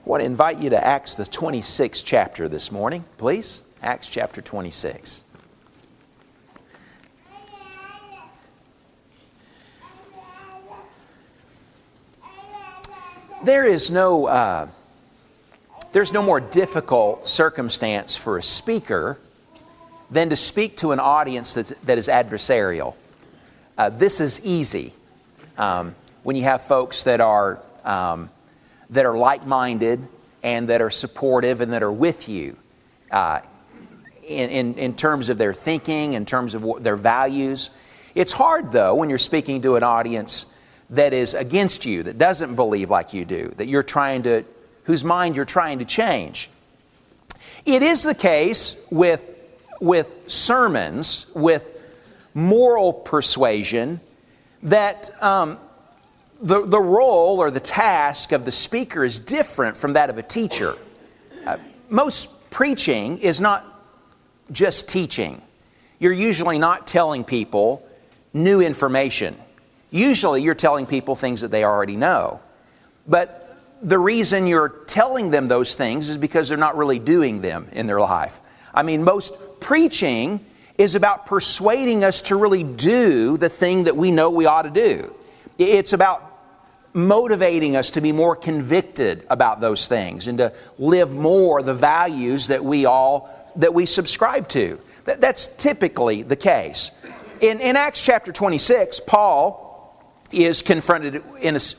I want to invite you to Acts the 26th chapter this morning, please. Acts chapter 26. There's no more difficult circumstance for a speaker than to speak to an audience that is adversarial. This is easy when you have folks that are like-minded and that are supportive and that are with you in terms of their thinking, in terms of their values. It's hard, though, when you're speaking to an audience that is against you, that doesn't believe like you do, whose mind you're trying to change. It is the case with sermons, with moral persuasion, that the role or the task of the speaker is different from that of a teacher. Most preaching is not just teaching. You're usually not telling people new information. Usually you're telling people things that they already know. But the reason you're telling them those things is because they're not really doing them in their life. I mean, most preaching is about persuading us to really do the thing that we know we ought to do. It's about motivating us to be more convicted about those things and to live more the values that we subscribe to. That's typically the case. In Acts chapter 26, Paul is confronted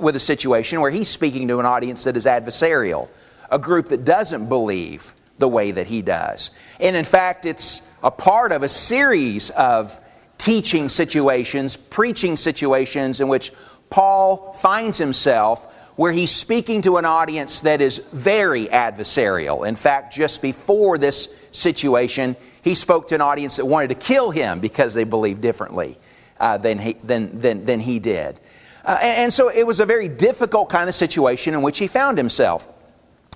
with a situation where he's speaking to an audience that is adversarial, a group that doesn't believe the way that he does. And in fact, it's a part of a series of teaching situations, preaching situations in which Paul finds himself where he's speaking to an audience that is very adversarial. In fact, just before this situation, he spoke to an audience that wanted to kill him because they believed differently than he did. And so it was a very difficult kind of situation in which he found himself.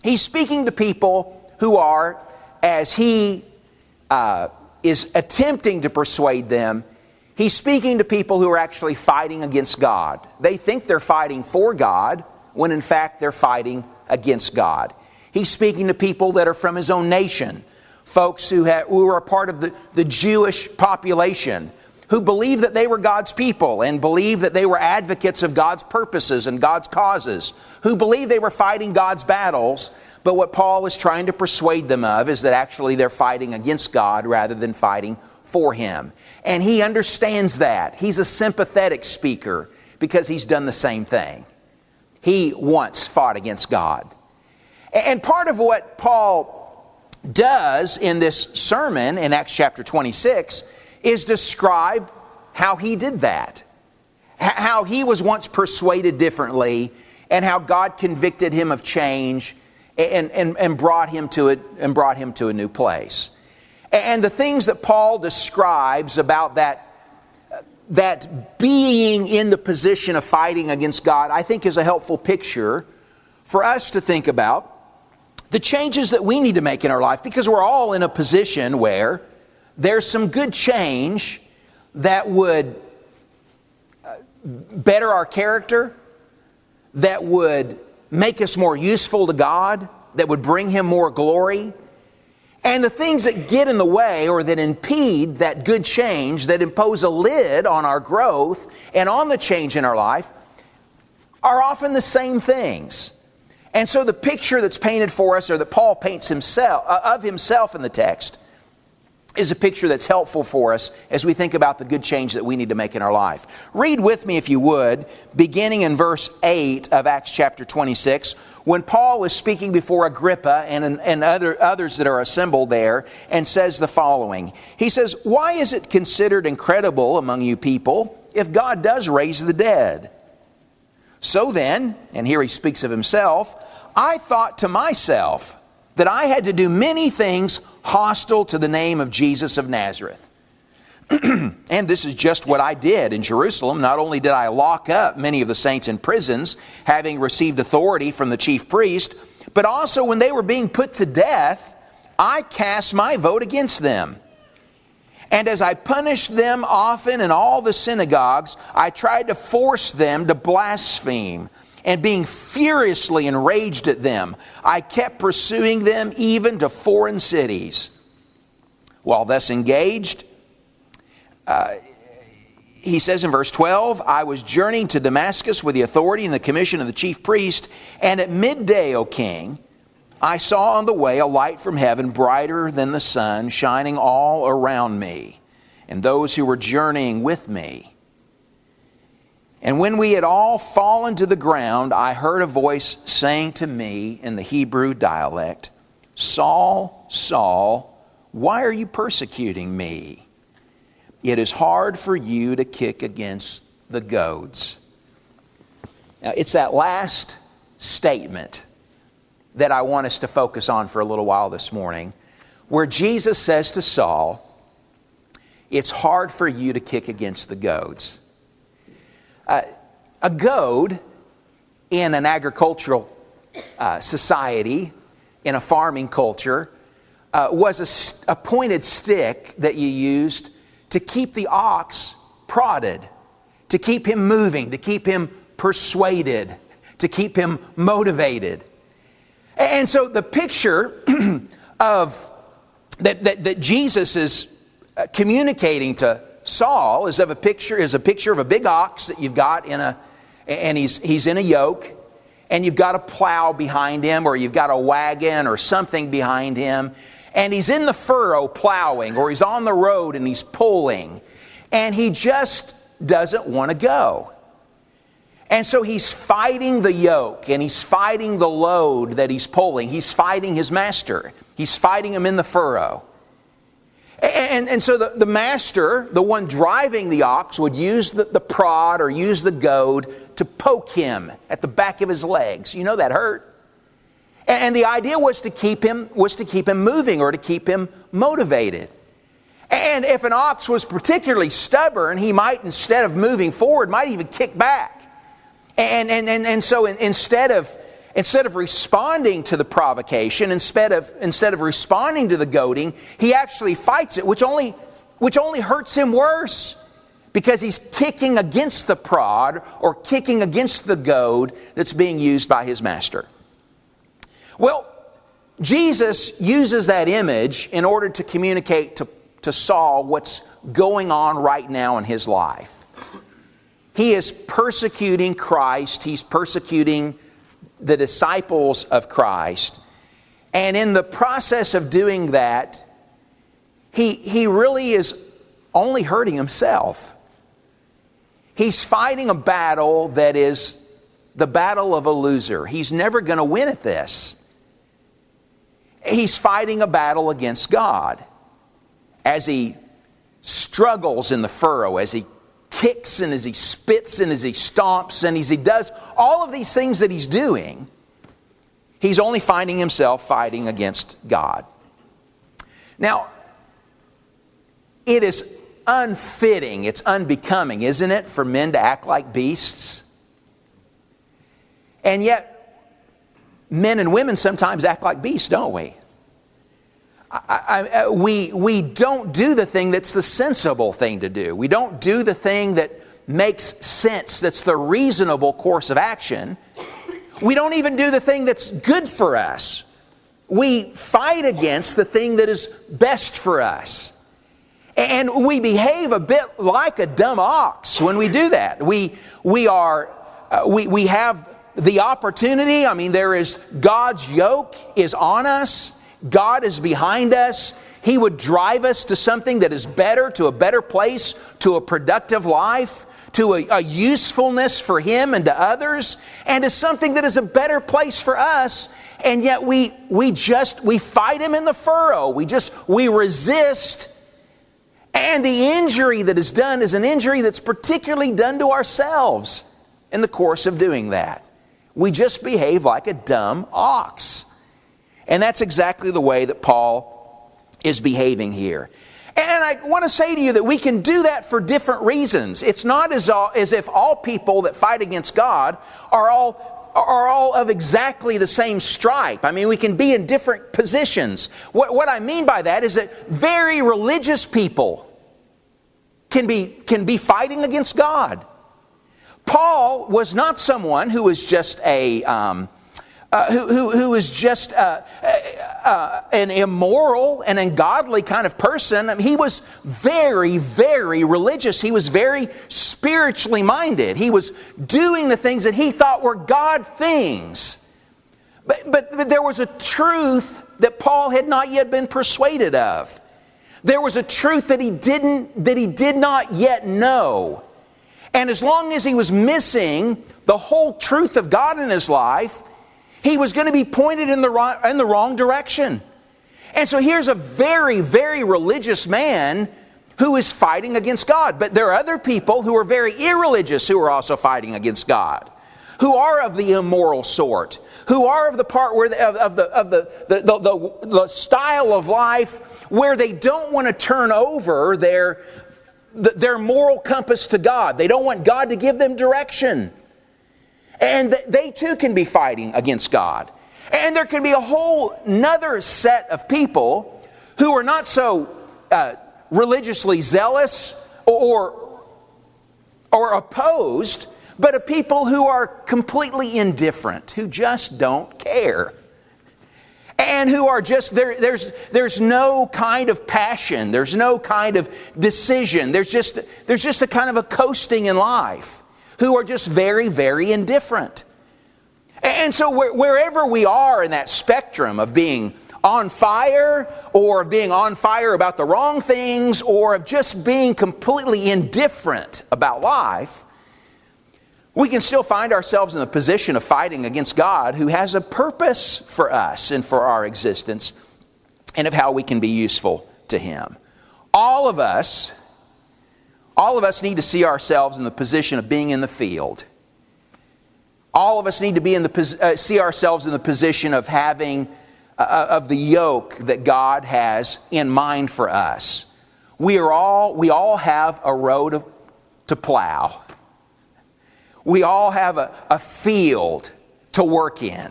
He's speaking to people who are, as he is attempting to persuade them, he's speaking to people who are actually fighting against God. They think they're fighting for God, when in fact they're fighting against God. He's speaking to people that are from his own nation, folks who are a part of the Jewish population, who believed that they were God's people and believed that they were advocates of God's purposes and God's causes, who believed they were fighting God's battles. But what Paul is trying to persuade them of is that actually they're fighting against God rather than fighting for Him. And he understands that. He's a sympathetic speaker because he's done the same thing. He once fought against God. And part of what Paul does in this sermon in Acts chapter 26 is describe how he did that. How he was once persuaded differently and how God convicted him of change and brought him to a new place. And the things that Paul describes about that being in the position of fighting against God, I think is a helpful picture for us to think about the changes that we need to make in our life, because we're all in a position where there's some good change that would better our character, that would make us more useful to God, that would bring Him more glory. And the things that get in the way or that impede that good change, that impose a lid on our growth and on the change in our life, are often the same things. And so the picture that's painted for us, or that Paul paints of himself in the text, is a picture that's helpful for us as we think about the good change that we need to make in our life. Read with me, if you would, beginning in verse 8 of Acts chapter 26, when Paul is speaking before Agrippa and others that are assembled there, and says the following. He says, "Why is it considered incredible among you people if God does raise the dead? So then," and here he speaks of himself, "I thought to myself that I had to do many things hostile to the name of Jesus of Nazareth. And this is just what I did in Jerusalem. Not only did I lock up many of the saints in prisons, having received authority from the chief priest, but also when they were being put to death, I cast my vote against them. And as I punished them often in all the synagogues, I tried to force them to blaspheme. and being furiously enraged at them, I kept pursuing them even to foreign cities. While thus engaged, he says in verse 12, I was journeying to Damascus with the authority and the commission of the chief priest, and at midday, O king, I saw on the way a light from heaven brighter than the sun, shining all around me, and those who were journeying with me. And when we had all fallen to the ground, I heard a voice saying to me in the Hebrew dialect, Saul, Saul, why are you persecuting me? It is hard for you to kick against the goads. Now, it's that last statement that I want us to focus on for a little while this morning, where Jesus says to Saul, it's hard for you to kick against the goads. A goad in an agricultural society, in a farming culture, was a pointed stick that you used to keep the ox prodded, to keep him moving, to keep him persuaded, to keep him motivated. And so the picture of that Jesus is communicating to Saul is a picture of a big ox that you've got and he's in a yoke, and you've got a plow behind him, or you've got a wagon or something behind him, and he's in the furrow plowing, or he's on the road and he's pulling, and he just doesn't want to go. And so he's fighting the yoke, and he's fighting the load that he's pulling. He's fighting his master. He's fighting him in the furrow. And so the master, the one driving the ox, would use the prod or use the goad to poke him at the back of his legs. You know that hurt. And the idea was to keep him moving, or to keep him motivated. And if an ox was particularly stubborn, he might, instead of moving forward, might even kick back. And so instead of responding to the provocation, instead of responding to the goading, he actually fights it, which only hurts him worse, because he's kicking against the prod or kicking against the goad that's being used by his master. Well, Jesus uses that image in order to communicate to Saul what's going on right now in his life. He is persecuting Christ. He's persecuting the disciples of Christ. And in the process of doing that, he really is only hurting himself. He's fighting a battle that is the battle of a loser. He's never going to win at this. He's fighting a battle against God as he struggles in the furrow, as he kicks and as he spits and as he stomps and as he does all of these things that he's doing. He's only finding himself fighting against God. Now, it is unfitting, it's unbecoming, isn't it, for men to act like beasts? And yet, men and women sometimes act like beasts, don't we? We don't do the thing that's the sensible thing to do. We don't do the thing that makes sense, that's the reasonable course of action. We don't even do the thing that's good for us. We fight against the thing that is best for us. And we behave a bit like a dumb ox when we do that. We have the opportunity. I mean, God's yoke is on us. God is behind us. He would drive us to something that is better, to a better place, to a productive life, to a usefulness for Him and to others, and to something that is a better place for us. And yet we fight Him in the furrow. We resist. And the injury that is done is an injury that's particularly done to ourselves in the course of doing that. We just behave like a dumb ox. And that's exactly the way that Paul is behaving here. And I want to say to you that we can do that for different reasons. It's not as if all people that fight against God are all of exactly the same stripe. I mean, we can be in different positions. What I mean by that is that very religious people can be fighting against God. Paul was not someone who was just an immoral and ungodly kind of person. I mean, he was very, very religious. He was very spiritually minded. He was doing the things that he thought were God things. But there was a truth that Paul had not yet been persuaded of. There was a truth that he did not yet know. And as long as he was missing the whole truth of God in his life, he was going to be pointed in the wrong direction. And so here's a very, very religious man who is fighting against God. But there are other people who are very irreligious who are also fighting against God, who are of the immoral sort, who are of the part where of the style of life where they don't want to turn over their moral compass to God. They don't want God to give them direction. And they too can be fighting against God. And there can be a whole nother set of people who are not so religiously zealous or opposed, but of people who are completely indifferent, who just don't care. And who are just, there's no kind of passion, there's no kind of decision, there's just a kind of a coasting in life, who are just very, very indifferent. And so wherever we are in that spectrum of being on fire, or of being on fire about the wrong things, or of just being completely indifferent about life, we can still find ourselves in the position of fighting against God, who has a purpose for us and for our existence, and of how we can be useful to Him. All of us need to see ourselves in the position of being in the field. All of us need to be see ourselves in the position of having of the yoke that God has in mind for us. We all have a road to plow. We all have a field to work in.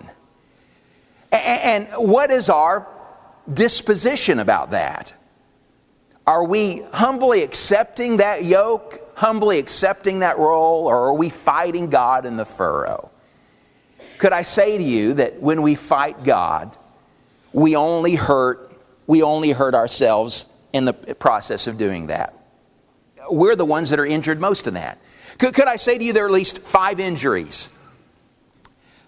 And what is our disposition about that? Are we humbly accepting that yoke, humbly accepting that role, or are we fighting God in the furrow? Could I say to you that when we fight God, we only hurt ourselves in the process of doing that? We're the ones that are injured most in that. Could I say to you there are at least 5 injuries?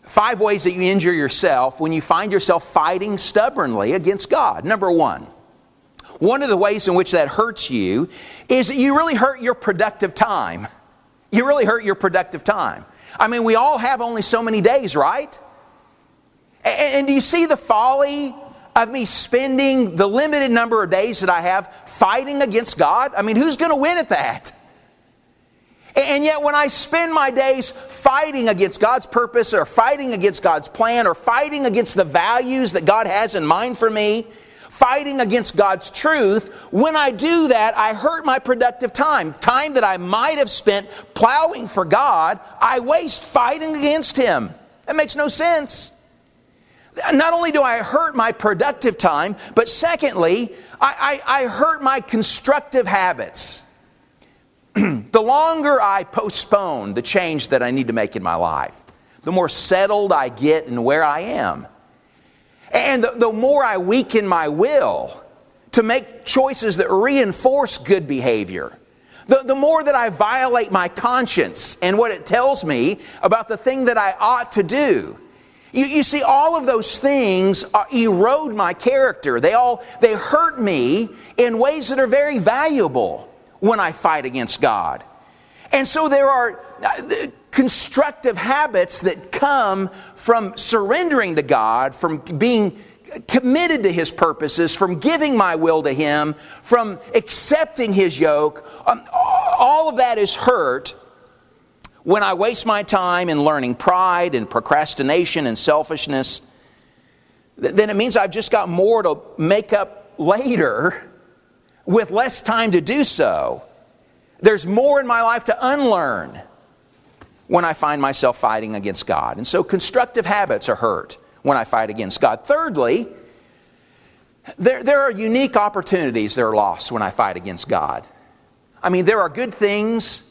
5 ways that you injure yourself when you find yourself fighting stubbornly against God. Number 1. One of the ways in which that hurts you is that you really hurt your productive time. You really hurt your productive time. I mean, we all have only so many days, right? And do you see the folly of me spending the limited number of days that I have fighting against God? I mean, who's going to win at that? And yet when I spend my days fighting against God's purpose, or fighting against God's plan, or fighting against the values that God has in mind for me, fighting against God's truth, when I do that, I hurt my productive time. Time that I might have spent plowing for God, I waste fighting against Him. That makes no sense. Not only do I hurt my productive time, but secondly, I hurt my constructive habits. The longer I postpone the change that I need to make in my life, the more settled I get in where I am. And the more I weaken my will to make choices that reinforce good behavior, the more that I violate my conscience and what it tells me about the thing that I ought to do. You see, all of those things erode my character. They hurt me in ways that are very valuable when I fight against God. And so there are constructive habits that come from surrendering to God, from being committed to His purposes, from giving my will to Him, from accepting His yoke. All of that is hurt when I waste my time in learning pride and procrastination and selfishness. Then it means I've just got more to make up later with less time to do so. There's more in my life to unlearn when I find myself fighting against God. And so constructive habits are hurt when I fight against God. Thirdly, there are unique opportunities that are lost when I fight against God. I mean, there are good things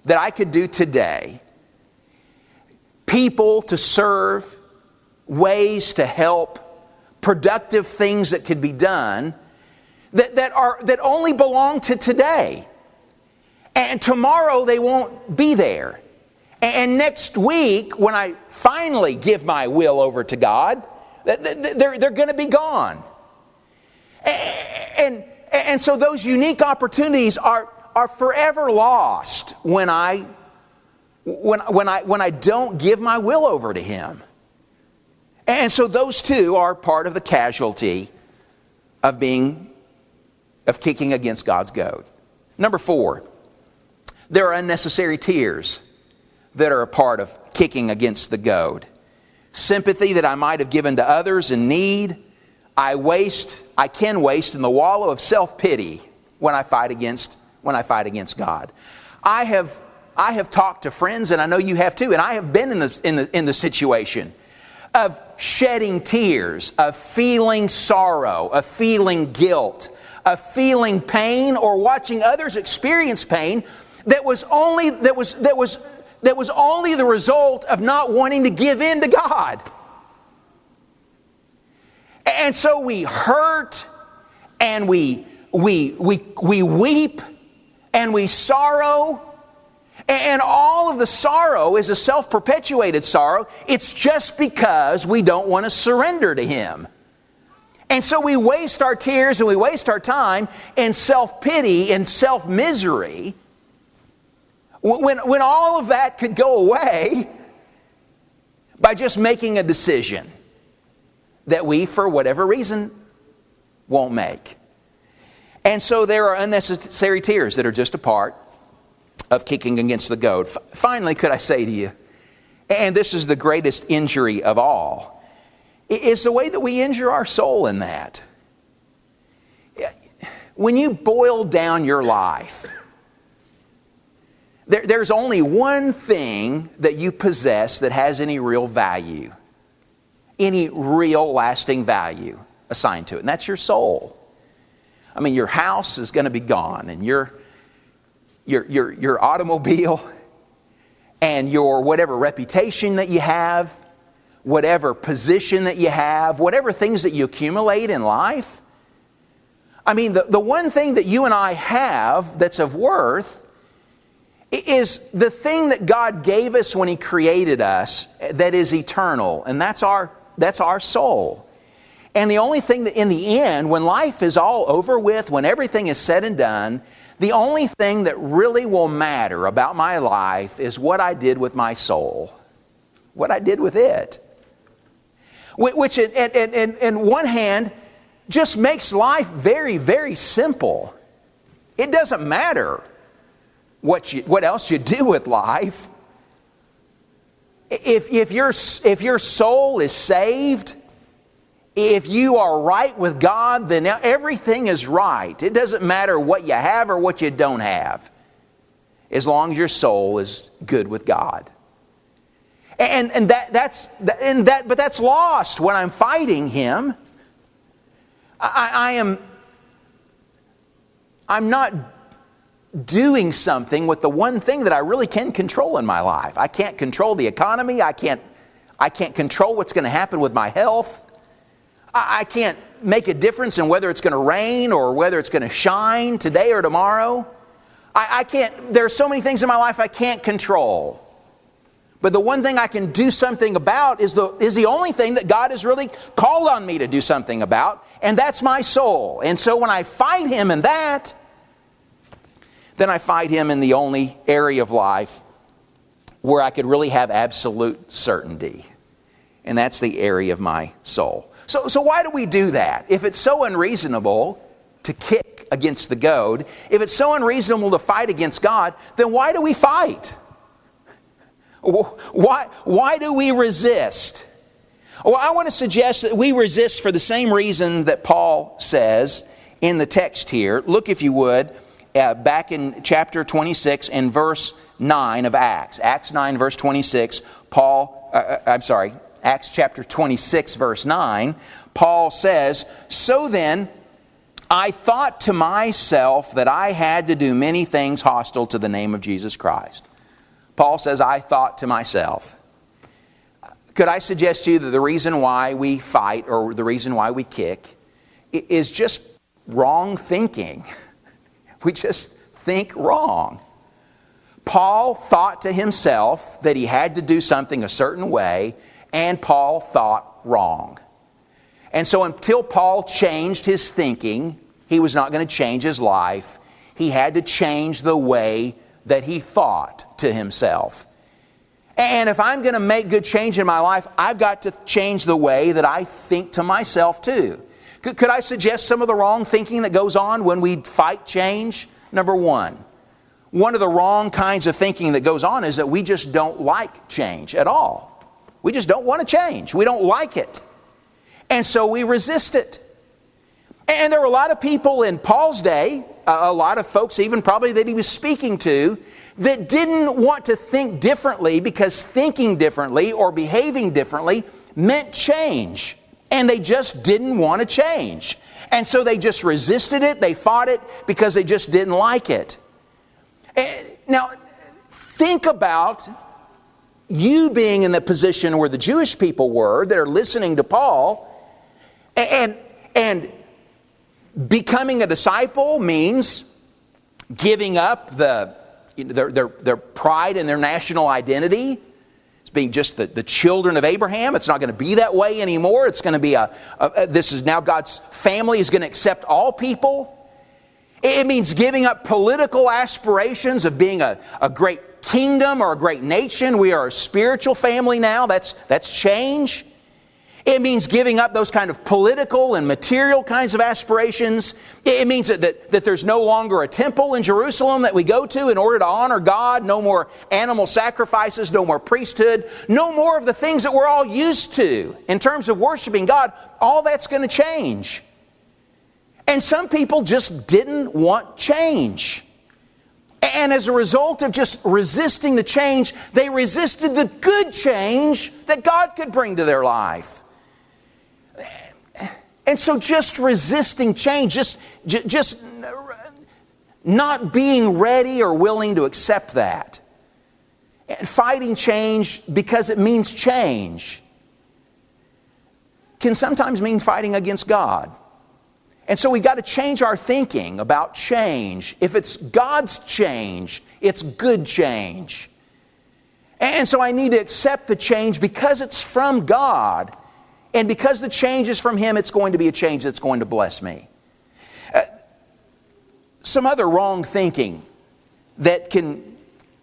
that I could do today people to serve, ways to help, productive things that could be done that only belong to today. And tomorrow they won't be there. And next week, when I finally give my will over to God, they're going to be gone. And so those unique opportunities are forever lost when I don't give my will over to Him. And so those two are part of the casualty of kicking against God's goad. Number 4, there are unnecessary tears that are a part of kicking against the goad. Sympathy that I might have given to others in need, I can waste in the wallow of self-pity when I fight against God. I have talked to friends, and I know you have too, and I have been in the situation of shedding tears, of feeling sorrow, of feeling guilt, of feeling pain, or watching others experience pain that was only the result of not wanting to give in to God. And so we hurt, and we weep, and we sorrow. And all of the sorrow is a self-perpetuated sorrow. It's just because we don't want to surrender to Him. And so we waste our tears and we waste our time in self-pity and self-misery when all of that could go away by just making a decision that we, for whatever reason, won't make. And so there are unnecessary tears that are just a part of kicking against the goad. Finally, could I say to you, and this is the greatest injury of all, is the way that we injure our soul in that. When you boil down your life, there's only one thing that you possess that has any real value, any real lasting value assigned to it, and that's your soul. I mean, your house is going to be gone, and your automobile, and your whatever reputation that you have, whatever position that you have, whatever things that you accumulate in life. I mean, the one thing that you and I have that's of worth is the thing that God gave us when He created us that is eternal, and that's our soul. And the only thing that in the end, when life is all over with, when everything is said and done, the only thing that really will matter about my life is what I did with my soul. What I did with it. Which, in one hand, just makes life very, very simple. It doesn't matter what else you do with life. If your soul is saved, if you are right with God, then everything is right. It doesn't matter what you have or what you don't have, as long as your soul is good with God. But that's lost when I'm fighting Him. I'm not doing something with the one thing that I really can control in my life. I can't control the economy. I can't control what's going to happen with my health. I can't make a difference in whether it's going to rain or whether it's going to shine today or tomorrow. I can't. There are so many things in my life I can't control. But the one thing I can do something about is the only thing that God has really called on me to do something about, and that's my soul. And so when I fight Him in that, then I fight Him in the only area of life where I could really have absolute certainty. And that's the area of my soul. So why do we do that? If it's so unreasonable to kick against the goad, if it's so unreasonable to fight against God, then why do we fight? Why do we resist? Well, I want to suggest that we resist for the same reason that Paul says in the text here. Look, if you would, back in chapter 26 and verse 9 of Acts. Acts 9, verse 26, Acts chapter 26, verse 9, Paul says, "So then, I thought to myself that I had to do many things hostile to the name of Jesus Christ." Paul says, I thought to myself. Could I suggest to you that the reason why we fight or the reason why we kick is just wrong thinking? We just think wrong. Paul thought to himself that he had to do something a certain way, and Paul thought wrong. And so until Paul changed his thinking, he was not going to change his life. He had to change the way that he thought to himself. And if I'm going to make good change in my life, I've got to change the way that I think to myself too. Could I suggest some of the wrong thinking that goes on when we fight change? Number one of the wrong kinds of thinking that goes on is that we just don't like change at all. We just don't want to change. We don't like it. And so we resist it. And there were a lot of people in Paul's day, a lot of folks even probably that he was speaking to, that didn't want to think differently because thinking differently or behaving differently meant change. And they just didn't want to change. And so they just resisted it, they fought it because they just didn't like it. Now, think about you being in the position where the Jewish people were that are listening to Paul, and becoming a disciple means giving up their pride and their national identity. It's being just the children of Abraham. It's not going to be that way anymore. It's going to be this is now God's family is going to accept all people. It means giving up political aspirations of being a great kingdom or a great nation. We are a spiritual family now. That's change. It means giving up those kind of political and material kinds of aspirations. It means that there's no longer a temple in Jerusalem that we go to in order to honor God. No more animal sacrifices, no more priesthood, no more of the things that we're all used to in terms of worshiping God. All that's going to change. And some people just didn't want change. And as a result of just resisting the change, they resisted the good change that God could bring to their life. And so just resisting change, just not being ready or willing to accept that. And fighting change because it means change can sometimes mean fighting against God. And so we've got to change our thinking about change. If it's God's change, it's good change. And so I need to accept the change because it's from God. And because the change is from Him, it's going to be a change that's going to bless me. Some other wrong thinking that can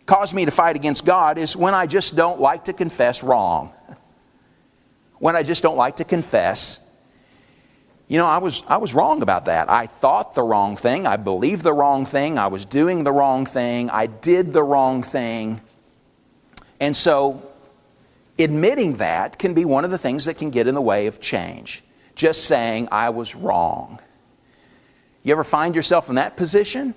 cause me to fight against God is when I just don't like to confess wrong. When I just don't like to confess, I was wrong about that. I thought the wrong thing. I believed the wrong thing. I was doing the wrong thing. I did the wrong thing. And so admitting that can be one of the things that can get in the way of change. Just saying, I was wrong. You ever find yourself in that position?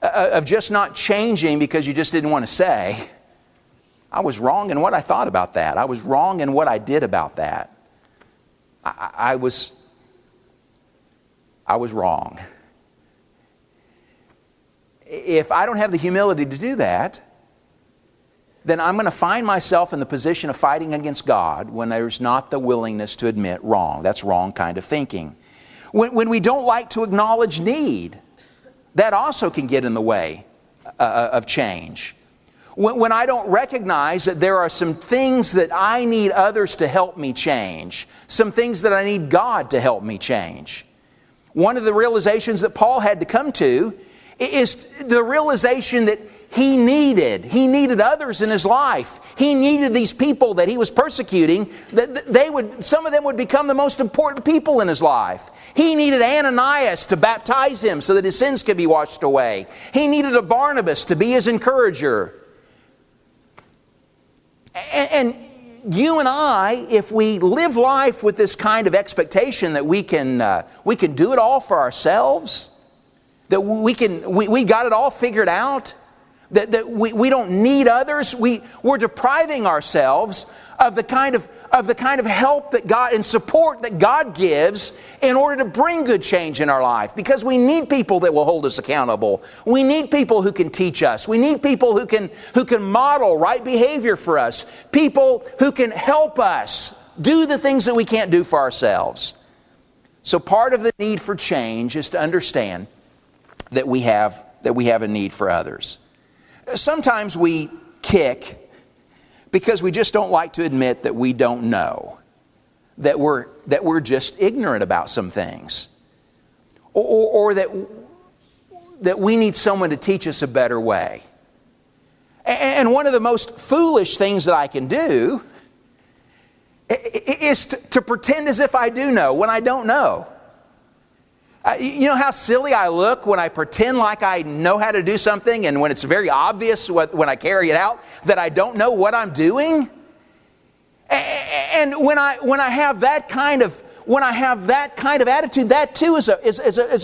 Of just not changing because you just didn't want to say, I was wrong in what I thought about that. I was wrong in what I did about that. I was wrong. If I don't have the humility to do that, then I'm going to find myself in the position of fighting against God when there's not the willingness to admit wrong. That's wrong kind of thinking. When we don't like to acknowledge need, that also can get in the way of change. When I don't recognize that there are some things that I need others to help me change, some things that I need God to help me change. One of the realizations that Paul had to come to is the realization that he needed others in his life. He needed these people that he was persecuting, that some of them would become the most important people in his life. He needed Ananias to baptize him so that his sins could be washed away. He needed a Barnabas to be his encourager. And you and I, if we live life with this kind of expectation that we can do it all for ourselves, that we got it all figured out, that we don't need others. We're depriving ourselves of the kind of help that God and support that God gives in order to bring good change in our life. Because we need people that will hold us accountable. We need people who can teach us. We need people who can model right behavior for us. People who can help us do the things that we can't do for ourselves. So part of the need for change is to understand that we have a need for others. Sometimes we kick because we just don't like to admit that we don't know, that we're just ignorant about some things, or that we need someone to teach us a better way. And one of the most foolish things that I can do is to pretend as if I do know when I don't know. You know how silly I look when I pretend like I know how to do something, and when it's very obvious when I carry it out that I don't know what I'm doing? And when I have that kind of attitude, that too is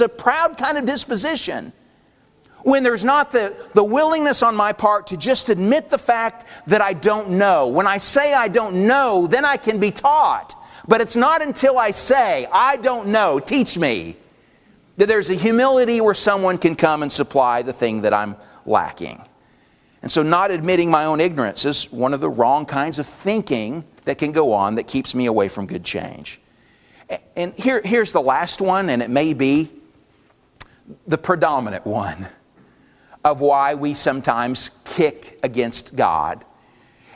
a proud kind of disposition. When there's not the willingness on my part to just admit the fact that I don't know. When I say I don't know, then I can be taught. But it's not until I say, I don't know, teach me, that there's a humility where someone can come and supply the thing that I'm lacking. And so not admitting my own ignorance is one of the wrong kinds of thinking that can go on that keeps me away from good change. And here's the last one, and it may be the predominant one of why we sometimes kick against God.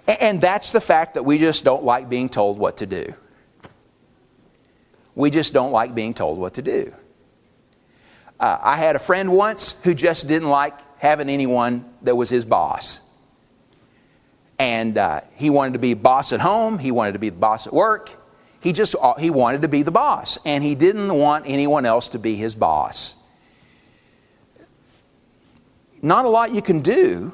And that's the fact that we just don't like being told what to do. We just don't like being told what to do. I had a friend once who just didn't like having anyone that was his boss. And he wanted to be boss at home. He wanted to be the boss at work. He wanted to be the boss. And he didn't want anyone else to be his boss. Not a lot you can do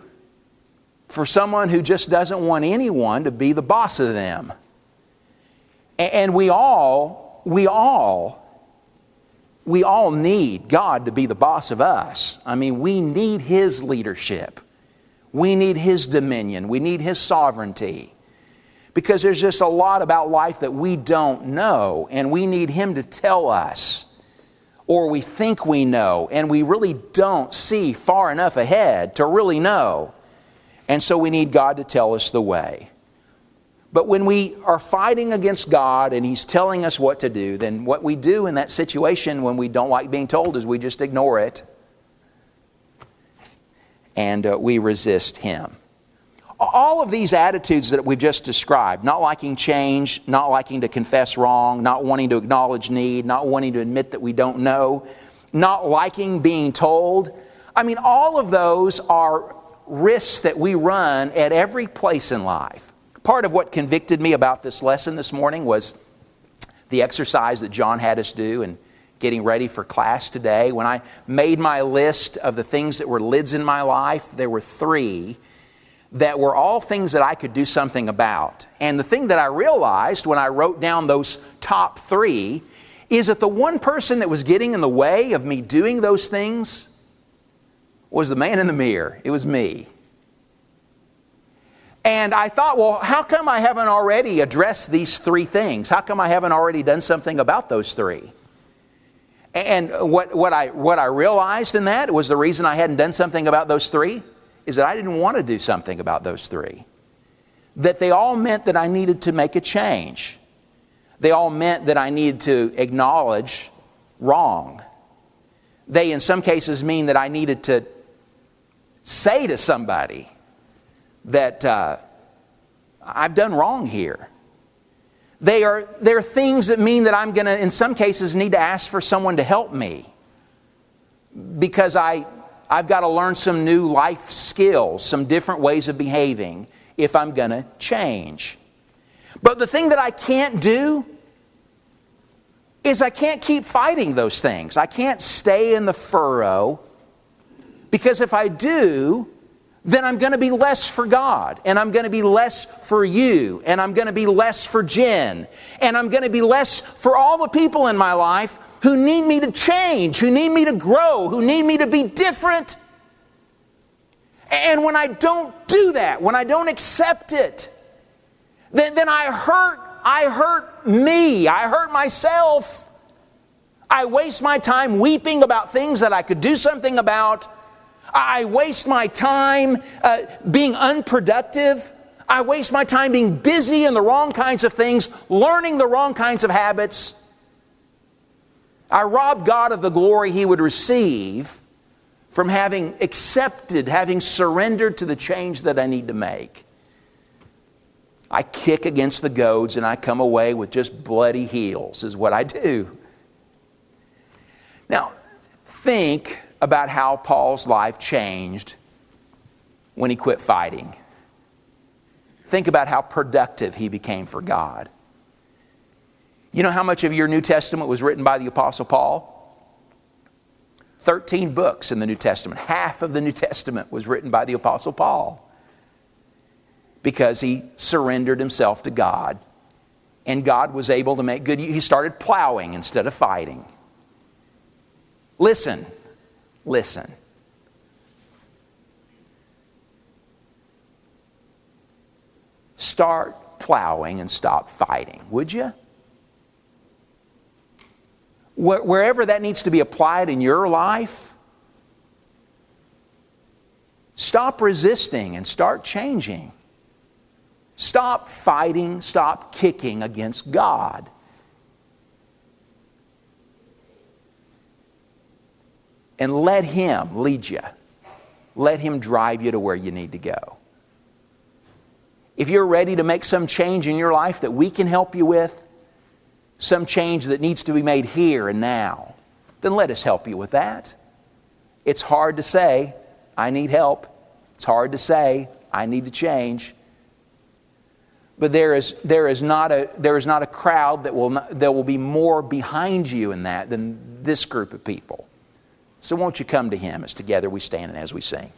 for someone who just doesn't want anyone to be the boss of them. And we all need God to be the boss of us. I mean, we need His leadership. We need His dominion. We need His sovereignty. Because there's just a lot about life that we don't know, and we need Him to tell us. Or we think we know, and we really don't see far enough ahead to really know. And so we need God to tell us the way. But when we are fighting against God and He's telling us what to do, then what we do in that situation when we don't like being told is we just ignore it. And we resist Him. All of these attitudes that we've just described, not liking change, not liking to confess wrong, not wanting to acknowledge need, not wanting to admit that we don't know, not liking being told, I mean, all of those are risks that we run at every place in life. Part of what convicted me about this lesson this morning was the exercise that John had us do in getting ready for class today. When I made my list of the things that were lids in my life, there were 3 that were all things that I could do something about. And the thing that I realized when I wrote down those top 3 is that the one person that was getting in the way of me doing those things was the man in the mirror. It was me. And I thought, well, how come I haven't already addressed these 3 things? How come I haven't already done something about those 3? And what I realized in that was the reason I hadn't done something about those 3 is that I didn't want to do something about those 3. That they all meant that I needed to make a change. They all meant that I needed to acknowledge wrong. They, in some cases, mean that I needed to say to somebody that I've done wrong here. They're things that mean that I'm going to, in some cases, need to ask for someone to help me. Because I've got to learn some new life skills, some different ways of behaving if I'm going to change. But the thing that I can't do is I can't keep fighting those things. I can't stay in the furrow, because if I do, then I'm going to be less for God, and I'm going to be less for you, and I'm going to be less for Jen, and I'm going to be less for all the people in my life who need me to change, who need me to grow, who need me to be different. And when I don't do that, when I don't accept it, then I hurt me. I hurt myself. I waste my time weeping about things that I could do something about. I waste my time being unproductive. I waste my time being busy in the wrong kinds of things, learning the wrong kinds of habits. I rob God of the glory He would receive from having accepted, having surrendered to the change that I need to make. I kick against the goads and I come away with just bloody heels is what I do. Now, think about how Paul's life changed when he quit fighting. Think about how productive he became for God. You know how much of your New Testament was written by the Apostle Paul? 13 books in the New Testament. Half of the New Testament was written by the Apostle Paul. Because he surrendered himself to God. And God was able to make good. He started plowing instead of fighting. Listen. Start plowing and stop fighting, would you? Wherever that needs to be applied in your life, stop resisting and start changing. Stop fighting, stop kicking against God. And let Him lead you. Let Him drive you to where you need to go. If you're ready to make some change in your life that we can help you with, some change that needs to be made here and now, then let us help you with that. It's hard to say, I need help. It's hard to say, I need to change. But there is not a crowd that will be more behind you in that than this group of people. So won't you come to Him as together we stand and as we sing.